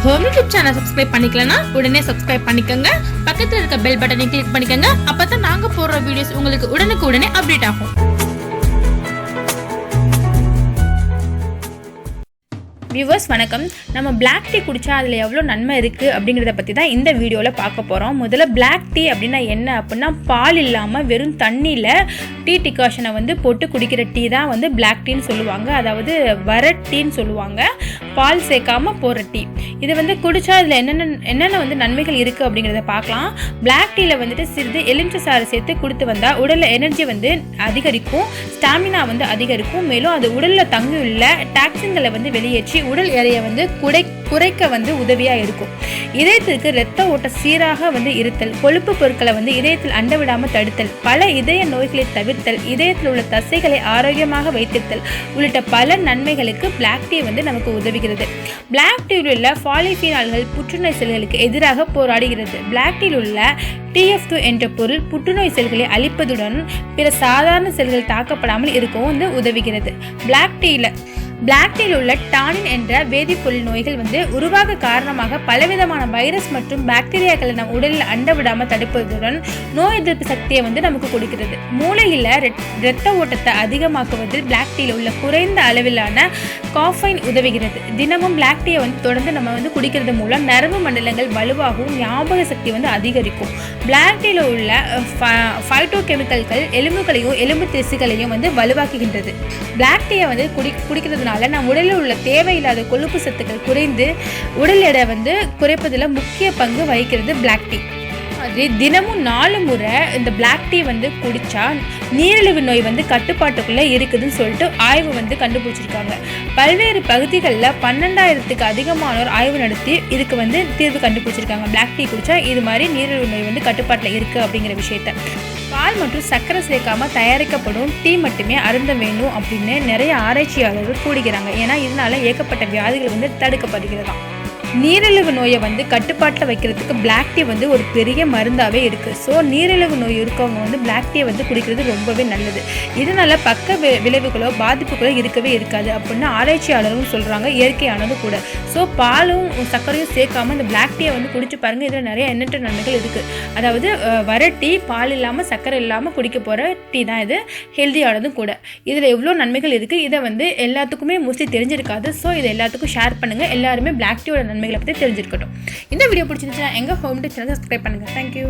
Home YouTube channel subscribe பண்ணிக்கலனா உடனே subscribe பண்ணிக்கோங்க. பக்கத்துல இருக்க பெல் பட்டனை கிளிக் பண்ணிக்கோங்க. அப்பதான் நாங்க போடுற வீடியோஸ் உங்களுக்கு உடனுக்குடனே அப்டேட் ஆகும். வியூவர்ஸ் வணக்கம். நம்ம பிளாக் டீ குடித்தா அதில் எவ்வளோ நன்மை இருக்குது அப்படிங்கிறத பற்றி தான் இந்த வீடியோவில் பார்க்க போகிறோம். முதல்ல பிளாக் டீ அப்படின்னா என்ன அப்படின்னா, பால் இல்லாமல் வெறும் தண்ணியில் டீ டிகாஷனை போட்டு குடிக்கிற டீ தான் பிளாக் டீன்னு சொல்லுவாங்க. அதாவது வர டீன்னு சொல்லுவாங்க, பால் சேர்க்காமல் போகிற டீ. இது குடித்தா இதில் என்னென்ன நன்மைகள் இருக்குது அப்படிங்கிறத பார்க்கலாம். பிளாக் டீயில் சிறிது எலுமிச்சை சாறு சேர்த்து கொடுத்து வந்தால் உடலில் எனர்ஜி அதிகரிக்கும், ஸ்டாமினா அதிகரிக்கும். மேலும் அது உடலில் தங்கியுள்ள டாக்ஸின்களை வெளியேற்றி உடல் எடையை குறைக்க உதவியாக இருக்கும். இதயத்திற்கு இரத்த ஓட்ட சீராக இருத்தல், கொழுப்பு பொருட்களை இதயத்தில் அண்ட விடாமல் தடுத்தல், பல இதய நோய்களை தவிர்த்தல், இதயத்தில் உள்ள தசைகளை ஆரோக்கியமாக வைத்திருத்தல் உள்ளிட்ட பல நன்மைகளுக்கு பிளாக் டீ நமக்கு உதவுகிறது. பிளாக் டீயில் உள்ள பாலிஃபினால்கள் புற்றுநோய் செல்களுக்கு எதிராக போராடுகிறது. பிளாக் டீயில் உள்ள TF2 என்ற பொருள் புற்றுநோய் செல்களை அழிப்பதுடன் பிற சாதாரண செல்கள் தாக்கப்படாமல் இருக்கவும் உதவுகிறது. பிளாக் டீயில் உள்ள டானின் என்ற வேதிப்பொருள் நோய்கள் உருவாக காரணமாக பலவிதமான வைரஸ் மற்றும் பாக்டீரியாக்களை நம் உடலில் அண்ட விடாமல் தடுப்பதுடன் நோய் எதிர்ப்பு சக்தியை நமக்கு கொடுக்கிறது. மூளையில் இரத்த ஓட்டத்தை அதிகமாக்குவதில் பிளாக் டீயில் உள்ள குறைந்த அளவிலான காஃபைன் உதவுகிறது. தினமும் பிளாக் டீயை தொடர்ந்து நம்ம குடிக்கிறது மூலம் நரம்பு மண்டலங்கள் வலுவாகவும் ஞாபக சக்தி அதிகரிக்கும். பிளாக் டீயில் உள்ள ஃபைட்டோ கெமிக்கல்கள் எலும்புகளையும் எலும்பு திசுகளையும் வலுவாக்குகின்றது. பிளாக் டீயை குடிக்கிறதுனால நம் உடலில் உள்ள தேவையில்லாத கொழுப்பு சத்துக்கள் குறைந்து உடல் எடை குறைப்பதில் முக்கிய பங்கு வகிக்கிறது பிளாக் டீ. தினமும் 4 முறை இந்த பிளாக் டீ குடிச்சா நீரிழிவு நோய் கட்டுப்பாட்டுக்குள்ள இருக்குதுன்னு சொல்லிட்டு ஆய்வு கண்டுபிடிச்சிருக்காங்க. பல்வேறு பகுதிகளில் 12,000க்கு அதிகமானோர் ஆய்வு நடத்தி இதுக்கு தீர்வு கண்டுபிடிச்சிருக்காங்க. பிளாக் டீ குடிச்சா இது மாதிரி நீரிழிவு நோய் கட்டுப்பாட்டில் இருக்கு அப்படிங்கிற விஷயத்த. பால் மற்றும் சர்க்கரை சேர்க்காம தயாரிக்கப்படும் டீ மட்டுமே அருந்த வேணும் அப்படின்னு நிறைய ஆராய்ச்சியாளர்கள் கூறுகிறாங்க. ஏன்னா இதனால ஏகப்பட்ட வியாதிகள் தடுக்கப்படுகிறதாம். நீரிழிவு நோயை கட்டுப்பாட்டில் வைக்கிறதுக்கு பிளாக் டீ ஒரு பெரிய மருந்தாகவே இருக்குது. ஸோ நீரிழிவு நோய் இருக்கவங்க பிளாக் டீயை குடிக்கிறது ரொம்பவே நல்லது. இதனால பக்க விளைவுகளோ பாதிப்புகளோ இருக்கவே இருக்காது அப்படின்னு ஆராய்ச்சியாளரும் சொல்கிறாங்க. இயற்கையானது கூட. ஸோ பாலும் சர்க்கரையும் சேர்க்காம இந்த பிளாக் டீயை குடிச்சு பாருங்கள். இதில் நிறைய எண்ணற்ற நன்மைகள் இருக்குது. அதாவது வர டீ பால் இல்லாமல் சர்க்கரை இல்லாமல் குடிக்க போகிற டீ தான் இது. ஹெல்த்தியானதும் கூட. இதில் எவ்வளோ நன்மைகள் இருக்குது இதை எல்லாத்துக்குமே மோஸ்ட்லி தெரிஞ்சிருக்காது. ஸோ இதை எல்லாத்துக்கும் ஷேர் பண்ணுங்கள். எல்லாருமே பிளாக் டீயோட நன்மைகளை பற்றி தெரிஞ்சிருக்கட்டும். இந்த வீடியோ பிடிச்சிருந்துச்சுன்னா எங்கள் ஹோம் யூடியூப் சேனல் சப்ஸ்கிரைப் பண்ணுங்கள். தேங்க்யூ.